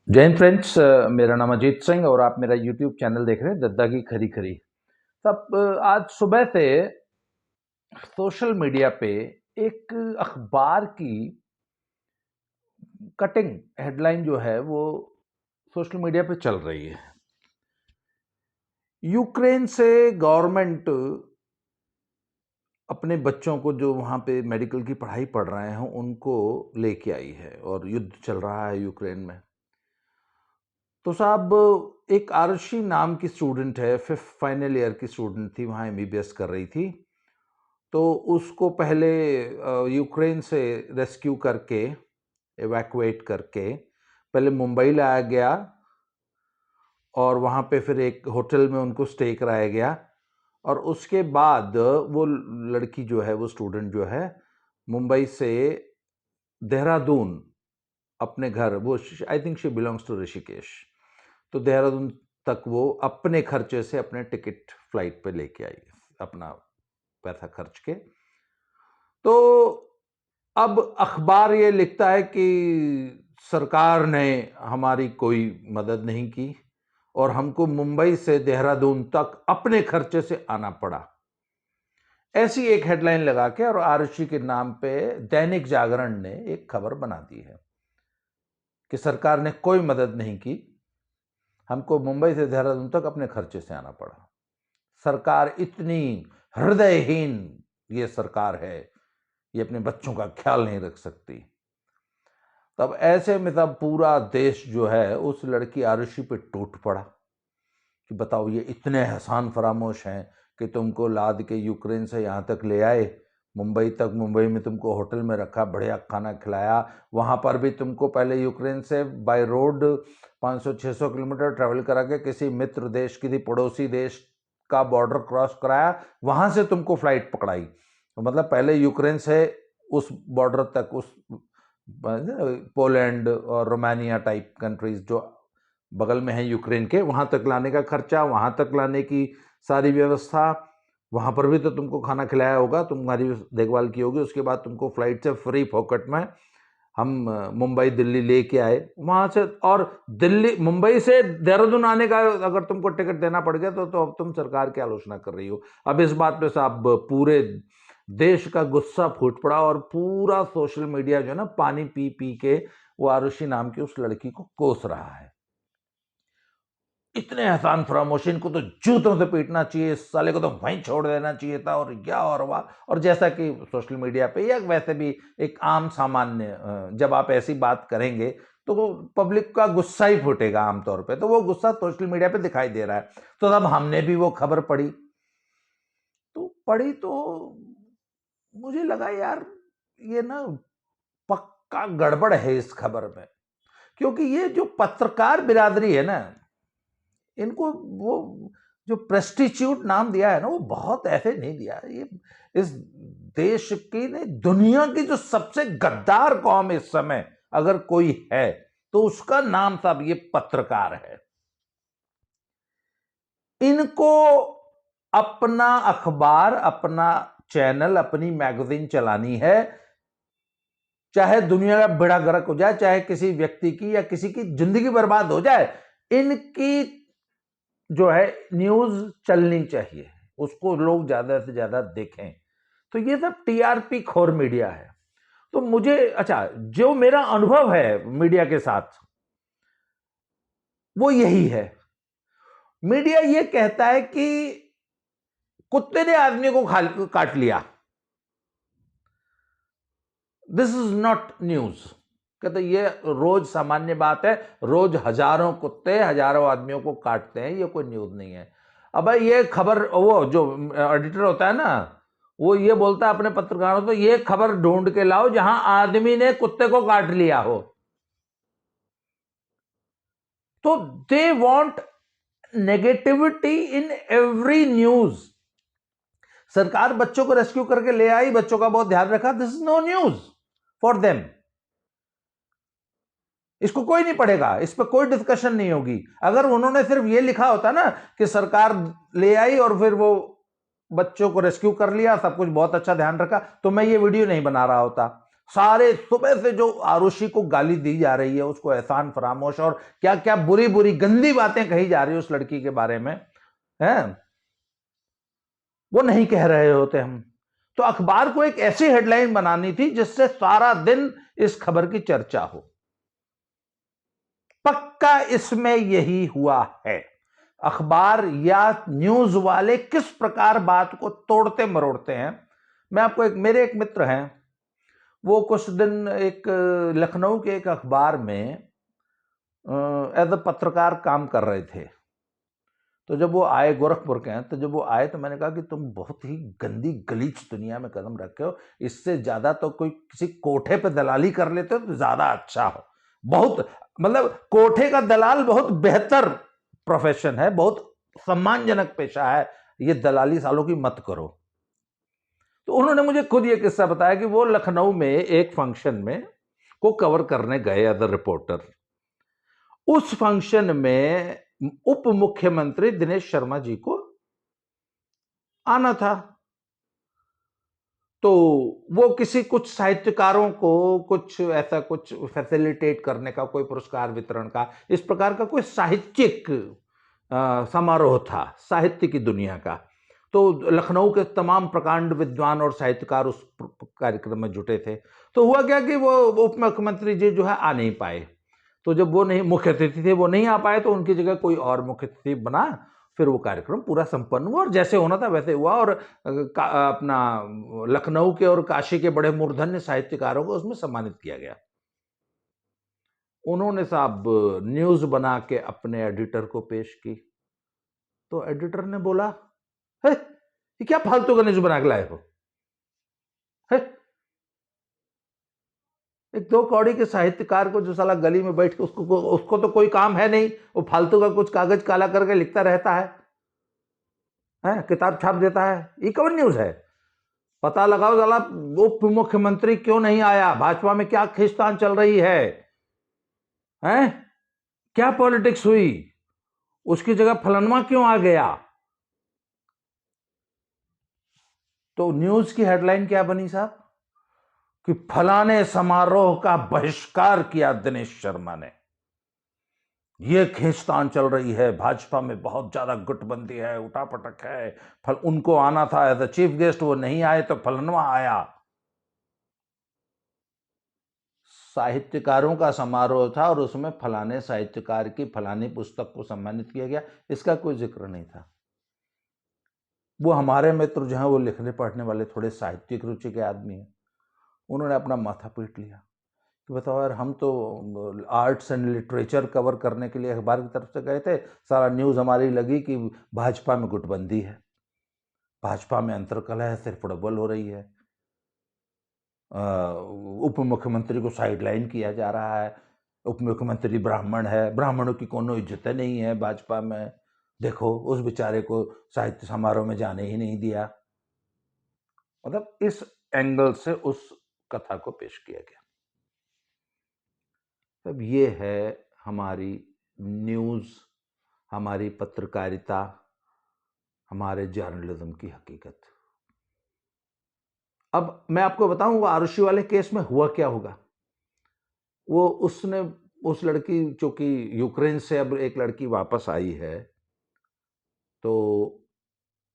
जय हिंद फ्रेंड्स, मेरा नाम अजीत सिंह और आप मेरा यूट्यूब चैनल देख रहे हैं दद्दा की खरी खरी। तब आज सुबह से सोशल मीडिया पे एक अखबार की कटिंग हेडलाइन जो है वो सोशल मीडिया पे चल रही है। यूक्रेन से गवर्नमेंट अपने बच्चों को जो वहाँ पे मेडिकल की पढ़ाई पढ़ रहे हैं उनको लेके आई है और युद्ध चल रहा है यूक्रेन में। तो साहब, एक आरुषि नाम की स्टूडेंट है, 5th फाइनल ईयर की स्टूडेंट थी, वहाँ एमबीबीएस कर रही थी। तो उसको पहले यूक्रेन से रेस्क्यू करके, इवैक्यूएट करके पहले मुंबई लाया गया और वहाँ पे फिर एक होटल में उनको स्टे कराया गया और उसके बाद वो लड़की जो है, वो स्टूडेंट जो है, मुंबई से देहरादून अपने घर, वो I think she belongs to Rishikesh, तो देहरादून तक वो अपने खर्चे से अपने टिकट फ्लाइट पे लेके आई, अपना पैसा खर्च के। तो अब अखबार ये लिखता है कि सरकार ने हमारी कोई मदद नहीं की और हमको मुंबई से देहरादून तक अपने खर्चे से आना पड़ा। ऐसी एक हेडलाइन लगा के और आरुषि के नाम पे दैनिक जागरण ने एक खबर बना दी है कि सरकार ने कोई मदद नहीं की, हमको मुंबई से देहरादून तक अपने खर्चे से आना पड़ा। सरकार इतनी हृदयहीन ये सरकार है, ये अपने बच्चों का ख्याल नहीं रख सकती। तब ऐसे में तब पूरा देश जो है उस लड़की आरुषि पे टूट पड़ा कि बताओ, ये इतने एहसान फरामोश हैं कि तुमको लाद के यूक्रेन से यहाँ तक ले आए, मुंबई तक, मुंबई में तुमको होटल में रखा, बढ़िया खाना खिलाया, वहाँ पर भी तुमको पहले यूक्रेन से बाय रोड 500-600 किलोमीटर ट्रैवल करा के किसी मित्र देश, किसी पड़ोसी देश का बॉर्डर क्रॉस कराया, वहाँ से तुमको फ्लाइट पकड़ाई। तो मतलब पहले यूक्रेन से उस बॉर्डर तक, उस पोलैंड और रोमानिया टाइप कंट्रीज जो बगल में है यूक्रेन के, वहाँ तक लाने का खर्चा, वहाँ तक लाने की सारी व्यवस्था, वहाँ पर भी तो तुमको खाना खिलाया होगा, तुम्हारी देखभाल की होगी, उसके बाद तुमको फ्लाइट से फ्री फोकट में हम मुंबई दिल्ली लेके आए, वहाँ से, और दिल्ली मुंबई से देहरादून आने का अगर तुमको टिकट देना पड़ गया तो अब तुम सरकार की आलोचना कर रही हो। अब इस बात पे साहब पूरे देश का गुस्सा फूट पड़ा और पूरा सोशल मीडिया जो है ना, पानी पी पी के वो आरुषि नाम की उस लड़की को कोस रहा है। इतने एहसान फरामोश, इनको तो जूतों से पीटना चाहिए, इस साले को तो वहीं छोड़ देना चाहिए था, और क्या और वाह। और जैसा कि सोशल मीडिया पे या वैसे भी एक आम सामान्य, जब आप ऐसी बात करेंगे तो पब्लिक का गुस्सा ही फूटेगा आमतौर पे, तो वो गुस्सा सोशल मीडिया पे दिखाई दे रहा है। तो तब हमने भी वो खबर पढ़ी, तो मुझे लगा यार, ये ना पक्का गड़बड़ है इस खबर में, क्योंकि ये जो पत्रकार बिरादरी है ना, इनको वो जो प्रेस्टिट्यूट नाम दिया है ना, वो बहुत ऐसे नहीं दिया। ये इस देश की नहीं, दुनिया की जो सबसे गद्दार कौम इस समय अगर कोई है तो उसका नाम साहब ये पत्रकार है। इनको अपना अखबार, अपना चैनल, अपनी मैगजीन चलानी है, चाहे दुनिया का बेड़ा गर्क हो जाए, चाहे किसी व्यक्ति की या किसी की जिंदगी बर्बाद हो जाए, इनकी जो है न्यूज चलनी चाहिए, उसको लोग ज्यादा से ज्यादा देखें। तो ये सब टीआरपी खोर मीडिया है। तो मुझे, अच्छा, जो मेरा अनुभव है मीडिया के साथ वो यही है। मीडिया ये कहता है कि कुत्ते ने आदमी को काट लिया, दिस इज नॉट न्यूज। कहते ये रोज सामान्य बात है, रोज हजारों कुत्ते हजारों आदमियों को काटते हैं, ये कोई न्यूज नहीं है। अब ये खबर, वो जो एडिटर होता है ना, वो ये बोलता है अपने पत्रकारों को, ये खबर ढूंढ के लाओ जहां आदमी ने कुत्ते को काट लिया हो। तो they want negativity in every news. सरकार बच्चों को रेस्क्यू करके ले आई, बच्चों का बहुत ध्यान रखा, this is no news for them. इसको कोई नहीं पढ़ेगा, इस पर कोई डिस्कशन नहीं होगी। अगर उन्होंने सिर्फ ये लिखा होता ना कि सरकार ले आई और फिर वो बच्चों को रेस्क्यू कर लिया, सब कुछ बहुत अच्छा ध्यान रखा, तो मैं ये वीडियो नहीं बना रहा होता। सारे सुबह से जो आरुषि को गाली दी जा रही है, उसको एहसान फरामोश और क्या क्या बुरी बुरी गंदी बातें कही जा रही है उस लड़की के बारे में, है वो नहीं कह रहे होते हम। तो अखबार को एक ऐसी हेडलाइन बनानी थी जिससे सारा दिन इस खबर की चर्चा हो। पक्का इसमें यही हुआ है। अखबार या न्यूज वाले किस प्रकार बात को तोड़ते मरोड़ते हैं। मैं आपको मेरे एक मित्र हैं, वो कुछ दिन एक लखनऊ के एक अखबार में एज अ पत्रकार काम कर रहे थे। तो जब वो आए, गोरखपुर के हैं, तो जब वो आए तो मैंने कहा कि तुम बहुत ही गंदी गलीच दुनिया में कदम रखे हो, इससे ज्यादा तो कोई किसी कोठे पे दलाली कर लेते हो तो ज्यादा अच्छा हो। बहुत मतलब कोठे का दलाल बहुत बेहतर प्रोफेशन है, बहुत सम्मानजनक पेशा है, ये दलाली सालों की मत करो। तो उन्होंने मुझे खुद ये किस्सा बताया कि वो लखनऊ में एक फंक्शन में को कवर करने गए एज अ रिपोर्टर। उस फंक्शन में उप मुख्यमंत्री दिनेश शर्मा जी को आना था। तो वो किसी कुछ साहित्यकारों को कुछ ऐसा कुछ फैसिलिटेट करने का, कोई पुरस्कार वितरण का, इस प्रकार का कोई साहित्यिक समारोह था, साहित्य की दुनिया का। तो लखनऊ के तमाम प्रकांड विद्वान और साहित्यकार उस कार्यक्रम में जुटे थे। तो हुआ क्या कि वो उप मुख्यमंत्री जी जो है आ नहीं पाए। तो जब वो नहीं, मुख्य अतिथि थे, वो नहीं आ पाए, तो उनकी जगह कोई और मुख्य अतिथि बना। फिर वो कार्यक्रम पूरा संपन्न हुआ और जैसे होना था वैसे हुआ। और अपना लखनऊ के और काशी के बड़े मूर्धन्य साहित्यकारों को उसमें सम्मानित किया गया। उन्होंने साहब न्यूज बना के अपने एडिटर को पेश की। तो एडिटर ने बोला, है ये क्या फालतू का न्यूज बना के लाए हो? है एक दो कौड़ी के साहित्यकार को जो साला गली में बैठ के उसको तो कोई काम है नहीं, वो फालतू का कुछ कागज काला करके लिखता रहता है, किताब छाप देता है, ये कौन न्यूज है? पता लगाओ साला उप मुख्यमंत्री क्यों नहीं आया, भाजपा में क्या खींचतान चल रही है, क्या पॉलिटिक्स हुई, उसकी जगह फलनवा क्यों आ गया। तो न्यूज की हेडलाइन क्या बनी साहब कि फलाने समारोह का बहिष्कार किया दिनेश शर्मा ने, ये खींचतान चल रही है, भाजपा में बहुत ज्यादा गुटबंदी है, उठापटक है, उनको आना था एज अ चीफ गेस्ट, वो नहीं आए तो फलनवा आया। साहित्यकारों का समारोह था और उसमें फलाने साहित्यकार की फलानी पुस्तक को सम्मानित किया गया, इसका कोई जिक्र नहीं था। वो हमारे मित्र जो हैं वो लिखने पढ़ने वाले थोड़े साहित्यिक रुचि के आदमी हैं, उन्होंने अपना माथा पीट लिया कि बताओ यार, हम तो आर्ट्स एंड लिटरेचर कवर करने के लिए अखबार की तरफ से गए थे, सारा न्यूज़ हमारी लगी कि भाजपा में गुटबंदी है, भाजपा में अंतर्कलह है, सिर्फ फुटबॉल हो रही है, उप मुख्यमंत्री को साइडलाइन किया जा रहा है, उप मुख्यमंत्री ब्राह्मण है, ब्राह्मणों की कोनो इज्जत नहीं है भाजपा में, देखो उस बेचारे को साहित्य समारोह में जाने ही नहीं दिया। मतलब इस एंगल से उस कथा को पेश किया गया। अब ये है हमारी न्यूज़, हमारी पत्रकारिता, हमारे जर्नलिज्म की हकीकत। अब मैं आपको बताऊं वो आरुषि वाले केस में हुआ क्या होगा। वो उसने उस लड़की, चूंकि यूक्रेन से अब एक लड़की वापस आई है, तो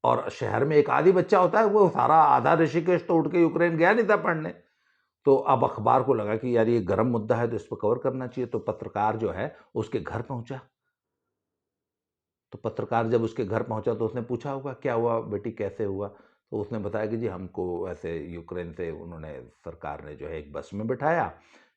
और शहर में एक आदि बच्चा होता है, वो सारा आधा ऋषिकेश तो उठ के यूक्रेन गया नहीं था पढ़ने। तो अब अखबार को लगा कि यार ये गर्म मुद्दा है तो इस पर कवर करना चाहिए। तो पत्रकार जो है उसके घर पहुंचा। तो पत्रकार जब उसके घर पहुंचा तो उसने पूछा होगा क्या हुआ बेटी, कैसे हुआ। तो उसने बताया कि जी हमको ऐसे यूक्रेन से उन्होंने, सरकार ने जो है एक बस में बिठाया,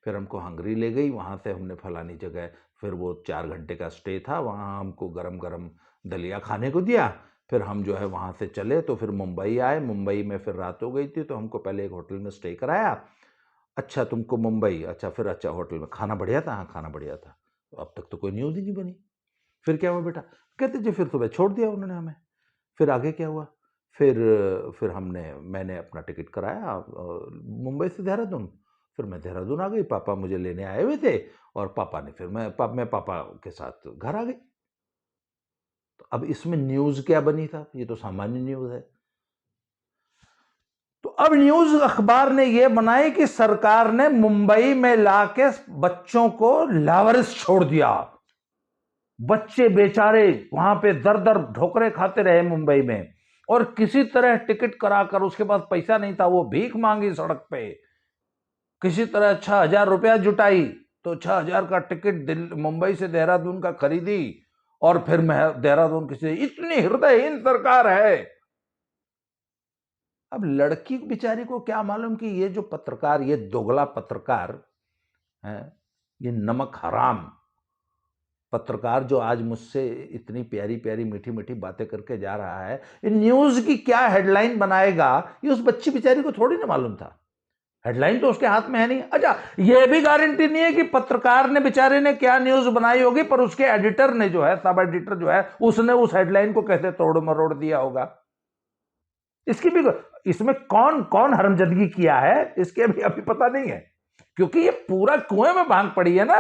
फिर हमको हंगरी ले गई, वहाँ से हमने फलानी जगह, फिर वो 4 घंटे का स्टे था, वहाँ हमको गरम गरम दलिया खाने को दिया। फिर हम जो है वहाँ से चले तो फिर मुंबई आए, मुंबई में फिर रात हो गई थी तो हमको पहले एक होटल में स्टे कराया। अच्छा तुमको मुंबई, अच्छा फिर अच्छा होटल में खाना बढ़िया था, हाँ खाना बढ़िया था। तो अब तक तो कोई न्यूज़ ही नहीं बनी। फिर क्या हुआ बेटा? कहते जी फिर सुबह छोड़ दिया उन्होंने हमें। फिर आगे क्या हुआ? फिर मैंने अपना टिकट कराया मुंबई से देहरादून। फिर मैं देहरादून आ गई, पापा मुझे लेने आए हुए थे और पापा ने फिर मैं पापा के साथ घर आ गई। तो अब इसमें न्यूज़ क्या बनी था? ये तो सामान्य न्यूज़ है। तो अब न्यूज अखबार ने यह बनाई कि सरकार ने मुंबई में लाके बच्चों को लावारिस छोड़ दिया। बच्चे बेचारे वहां पे दर दर ठोकरे खाते रहे मुंबई में, और किसी तरह टिकट कराकर, उसके पास पैसा नहीं था, वो भीख मांगी सड़क पे, किसी तरह 6,000 रुपया जुटाई, तो 6,000 का टिकट मुंबई से देहरादून का खरीदी, और फिर देहरादून किसी, इतनी हृदयहीन सरकार है। अब लड़की बेचारी को क्या मालूम कि ये जो पत्रकार, ये दोगला पत्रकार है, ये नमक हराम पत्रकार जो आज मुझसे इतनी प्यारी प्यारी मीठी मीठी बातें करके जा रहा है, न्यूज की क्या हेडलाइन बनाएगा ये उस बच्ची बेचारी को थोड़ी ना मालूम था। हेडलाइन तो उसके हाथ में है नहीं। अच्छा, ये भी गारंटी नहीं है कि पत्रकार ने बेचारे ने क्या न्यूज बनाई होगी, पर उसके एडिटर ने जो है, सब एडिटर जो है, उसने उस हेडलाइन को कैसे तोड़ मरोड़ दिया होगा। इसकी भी, इसमें कौन कौन हरमजदगी किया है इसके भी अभी पता नहीं है, क्योंकि ये पूरा कुएं में भांग पड़ी है ना।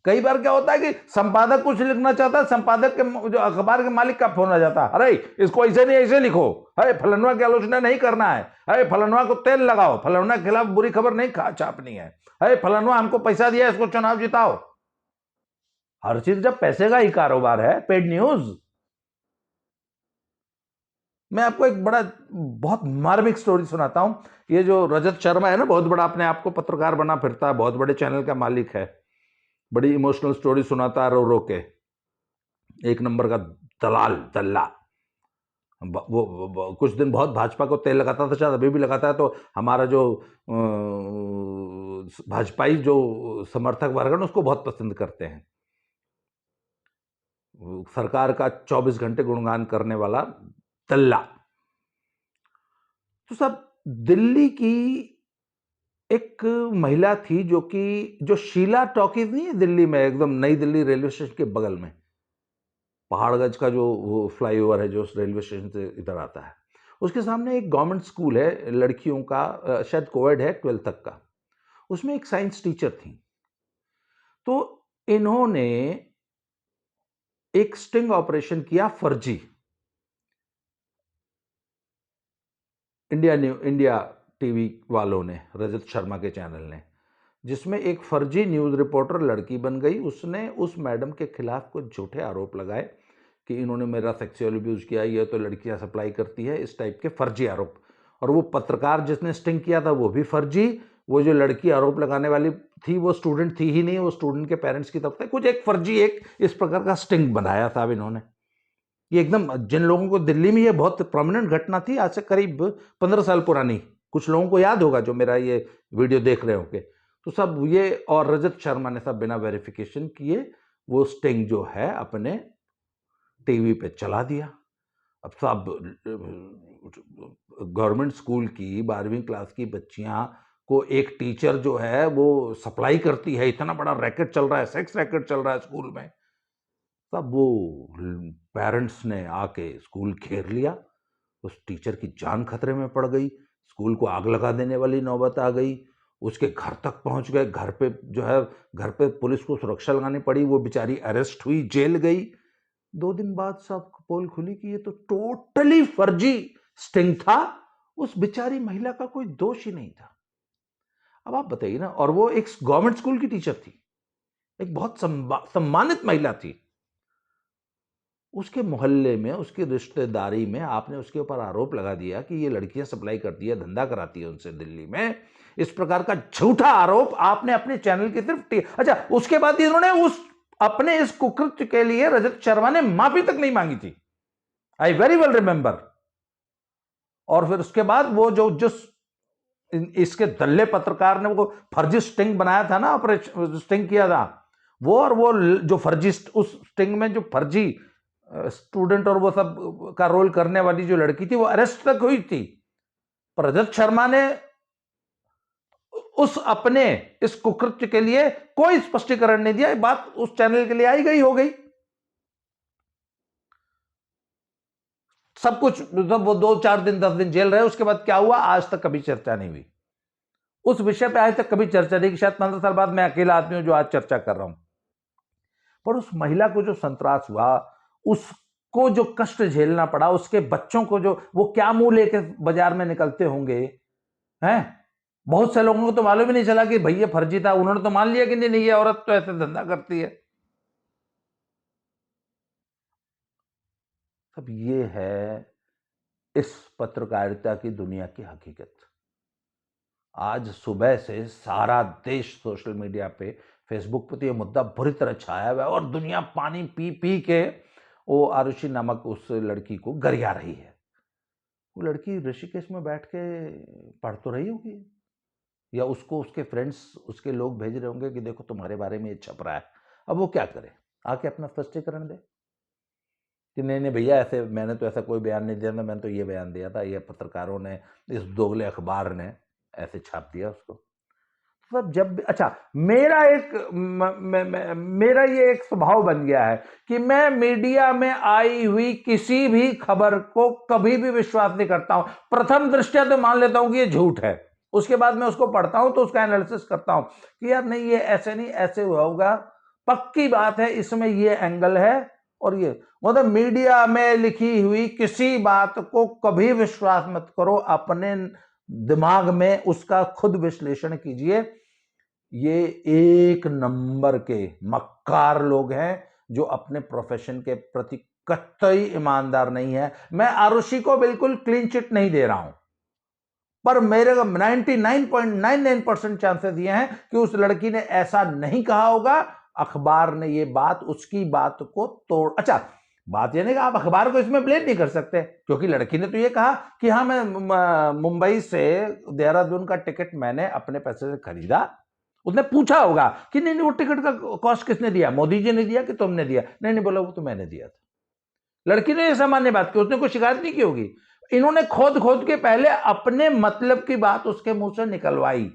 कई बार क्या होता है कि संपादक कुछ लिखना चाहता है, संपादक के जो अखबार के मालिक का फोन आ जाता है, अरे इसको ऐसे नहीं ऐसे लिखो, अरे फलनवा की आलोचना नहीं करना है, अरे फलनवा को तेल लगाओ, फलनवा के खिलाफ बुरी खबर नहीं छापनी है, अरे फलनवा हमको पैसा दिया, इसको चुनाव जिताओ। हर चीज जब पैसे का ही कारोबार है, पेड न्यूज। मैं आपको एक बड़ा बहुत मार्मिक स्टोरी सुनाता हूं। ये जो रजत शर्मा है ना, बहुत बड़ा अपने आप को पत्रकार बना फिरता है, बहुत बड़े चैनल का मालिक है, बड़ी इमोशनल स्टोरी सुनाता है रो रो के, एक नंबर का दलाल दल्ला। वो कुछ दिन बहुत भाजपा को तेल लगाता था, शायद अभी भी लगाता है। तो हमारा जो भाजपाई जो समर्थक वर्ग है उसको बहुत पसंद करते हैं। सरकार का 24 घंटे गुणगान करने वाला दल्ला। तो सब दिल्ली की एक महिला थी जो शीला टॉकीज नहीं है दिल्ली में, एकदम नई दिल्ली रेलवे स्टेशन के बगल में, पहाड़गंज का जो वो फ्लाईओवर है जो रेलवे स्टेशन से इधर आता है, उसके सामने एक गवर्नमेंट स्कूल है लड़कियों का, शायद कोविड है 12th तक का। उसमें एक साइंस टीचर थी। तो इन्होंने एक स्टिंग ऑपरेशन किया फर्जी। इंडिया टीवी वालों ने, रजत शर्मा के चैनल ने, जिसमें एक फर्जी न्यूज रिपोर्टर लड़की बन गई। उसने उस मैडम के खिलाफ कुछ झूठे आरोप लगाए कि इन्होंने मेरा सेक्सुअल अब्यूज किया, ये तो लड़कियां सप्लाई करती है, इस टाइप के फर्जी आरोप। और वो पत्रकार जिसने स्टिंग किया था वो भी फर्जी। वो जो लड़की आरोप लगाने वाली थी वो स्टूडेंट थी ही नहीं, वो स्टूडेंट के पेरेंट्स की तरफ से कुछ एक फर्जी एक इस प्रकार का स्टिंग बनाया था अब इन्होंने। ये एकदम, जिन लोगों को दिल्ली में ये बहुत प्रोमिनेंट घटना थी, आज से करीब 15 साल पुरानी, कुछ लोगों को याद होगा जो मेरा ये वीडियो देख रहे होंगे, तो सब ये और रजत शर्मा ने सब बिना वेरिफिकेशन किए वो स्टिंग जो है अपने टीवी पे चला दिया। अब सब गवर्नमेंट स्कूल की 12वीं क्लास की बच्चियां को एक टीचर जो है वो सप्लाई करती है, इतना बड़ा रैकेट चल रहा है, सेक्स रैकेट चल रहा है स्कूल में। तब वो पेरेंट्स ने आके स्कूल घेर लिया। उस टीचर की जान खतरे में पड़ गई, स्कूल को आग लगा देने वाली नौबत आ गई। उसके घर तक पहुंच गए, घर पे जो है, घर पे पुलिस को सुरक्षा लगानी पड़ी, वो बेचारी अरेस्ट हुई, जेल गई। 2 दिन बाद सब पोल खुली कि ये तो टोटली फर्जी स्टिंग था, उस बेचारी महिला का कोई दोष ही नहीं था। अब आप बताइए ना, और वो एक गवर्नमेंट स्कूल की टीचर थी, एक बहुत सम्मानित महिला थी। उसके मोहल्ले में, उसकी रिश्तेदारी में आपने उसके ऊपर आरोप लगा दिया कि ये लड़कियां सप्लाई करती है, धंधा कराती है उनसे दिल्ली में। इस प्रकार का झूठा आरोप आपने अपने चैनल की तरफ। अच्छा, उसके बाद इन्होंने उस अपने इस कुकृत्य के लिए रजत शर्मा ने माफी तक नहीं मांगी थी, आई वेरी वेल रिमेंबर। और फिर उसके बाद वो जो इसके दल्ले पत्रकार ने वो फर्जी स्टिंग बनाया था ना, ऑपरेशन स्टिंग किया था वो, और वो जो फर्जी उस स्टिंग में जो फर्जी स्टूडेंट और वो सब का रोल करने वाली जो लड़की थी वो अरेस्ट तक हुई थी। पर रजत शर्मा ने उस अपने इस कुकृत्य के लिए कोई स्पष्टीकरण नहीं दिया। बात उस चैनल के लिए आई गई हो गई, सब कुछ। जब वो 2-4 दिन 10 दिन जेल रहे, उसके बाद क्या हुआ आज तक कभी चर्चा नहीं हुई उस विषय पे, आज तक कभी चर्चा नहीं कि शायद 15 साल बाद मैं अकेला आदमी हूं जो आज चर्चा कर रहा हूं। पर उस महिला को जो संतरास हुआ, उस को जो कष्ट झेलना पड़ा, उसके बच्चों को जो, वो क्या मुंह लेके बाजार में निकलते होंगे हैं। बहुत से लोगों को तो मालूम ही नहीं चला कि भैया फर्जी था, उन्होंने तो मान लिया कि नहीं ये औरत तो ऐसे धंधा करती है। अब ये है इस पत्रकारिता की दुनिया की हकीकत। आज सुबह से सारा देश सोशल मीडिया पे, फेसबुक पे तो ये मुद्दा बुरी तरह छाया हुआ है और दुनिया पानी पी पी के वो आरुषि नामक उस लड़की को गरिया रही है। वो लड़की ऋषिकेश में बैठ के पढ़ तो रही होगी, या उसको उसके फ्रेंड्स, उसके लोग भेज रहे होंगे कि देखो तुम्हारे बारे में ये छप रहा है। अब वो क्या करे, आके अपना स्पष्टीकरण दे कि नहीं नहीं भैया ऐसे मैंने तो ऐसा कोई बयान नहीं दिया था, मैंने तो ये बयान दिया था, ये पत्रकारों ने, इस दोगले अखबार ने ऐसे छाप दिया उसको। मतलब जब भी, अच्छा मेरा एक मेरा ये एक स्वभाव बन गया है कि मैं मीडिया में आई हुई किसी भी खबर को कभी भी विश्वास नहीं करता हूं। प्रथम दृष्टया तो मान लेता हूं कि ये झूठ है, उसके बाद मैं उसको पढ़ता हूं तो उसका एनालिसिस करता हूं कि यार नहीं ये ऐसे नहीं, ऐसे हुआ होगा, पक्की बात है इसमें ये एंगल है। और ये मतलब मीडिया में लिखी हुई किसी बात को कभी विश्वास मत करो, अपने दिमाग में उसका खुद विश्लेषण कीजिए। ये एक नंबर के मक्कार लोग हैं जो अपने प्रोफेशन के प्रति कतई ईमानदार नहीं है। मैं आरुषि को बिल्कुल क्लीन चिट नहीं दे रहा हूं, पर मेरे को 99.99% चांसेस ये हैं कि उस लड़की ने ऐसा नहीं कहा होगा। अखबार ने ये बात, उसकी बात को तोड़, अच्छा बात ये नहीं कि आप अखबार को इसमें ब्लेम नहीं कर सकते, क्योंकि लड़की ने तो ये कहा कि हाँ मैं मुंबई से देहरादून का टिकट मैंने अपने पैसे से खरीदा। उसने पूछा होगा कि नहीं नहीं वो टिकट का कॉस्ट किसने दिया, मोदी जी ने दिया कि तुमने दिया? नहीं नहीं बोला वो तो मैंने दिया था। लड़की ने ये सामान्य बात की, उसने कोई शिकायत नहीं की होगी। इन्होंने खोद खोद के पहले अपने मतलब की बात उसके मुंह से निकलवाई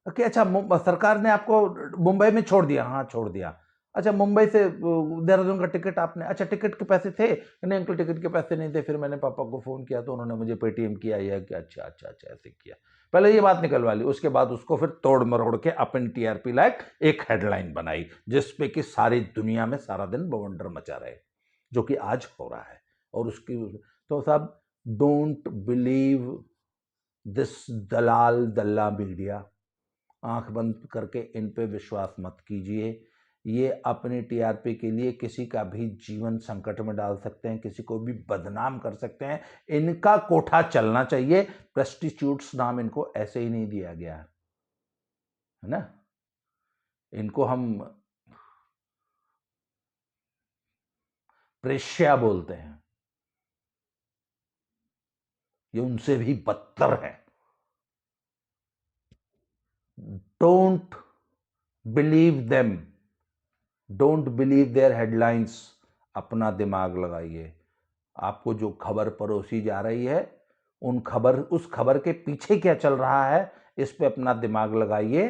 कि अच्छा सरकार ने आपको मुंबई में छोड़ दिया, हाँ छोड़ दिया। अच्छा मुंबई से देहरादून का टिकट आपने, अच्छा टिकट के पैसे थे? नहीं अंकल टिकट के पैसे नहीं थे, फिर मैंने पापा को फोन किया तो उन्होंने मुझे पेटीएम किया, या कि अच्छा अच्छा अच्छा ऐसे किया। पहले ये बात निकलवा ली, उसके बाद उसको फिर तोड़ मरोड़ के अपनी टीआरपी लायक एक हेडलाइन बनाई जिसपे कि सारी दुनिया में सारा दिन बवंडर मचा रहे, जो कि आज हो रहा है। और उसकी तो साहब, डोंट बिलीव दिस दलाल दल्ला मीडिया। आंख बंद करके इन पे विश्वास मत कीजिए। ये अपनी टीआरपी के लिए किसी का भी जीवन संकट में डाल सकते हैं, किसी को भी बदनाम कर सकते हैं। इनका कोठा चलना चाहिए। प्रेस्टिट्यूट्स नाम इनको ऐसे ही नहीं दिया गया है ना। इनको हम प्रेष्या बोलते हैं, ये उनसे भी बदतर है। Don't believe them, don't believe their headlines. अपना दिमाग लगाइए। आपको जो खबर परोसी जा रही है, उस खबर के पीछे क्या चल रहा है, इस पे अपना दिमाग लगाइए।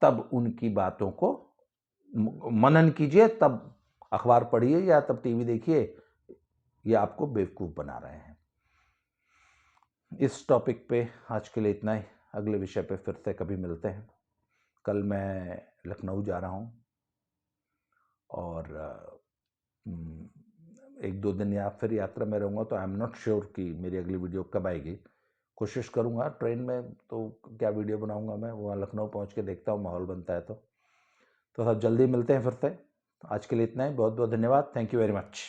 तब उनकी बातों को मनन कीजिए, तब अखबार पढ़िए या तब टीवी देखिए। ये आपको बेवकूफ बना रहे हैं। इस टॉपिक पे आज के लिए इतना ही। अगले विषय पे फिर से कभी मिलते हैं। कल मैं लखनऊ जा रहा हूँ और एक दो दिन या फिर यात्रा में रहूँगा, तो आई एम नॉट श्योर कि मेरी अगली वीडियो कब आएगी। कोशिश करूँगा ट्रेन में तो क्या वीडियो बनाऊँगा मैं, वहाँ लखनऊ पहुँच के देखता हूँ माहौल बनता है तो सब जल्दी मिलते हैं फिर से। आज के लिए इतना ही। बहुत बहुत धन्यवाद। Thank you very much.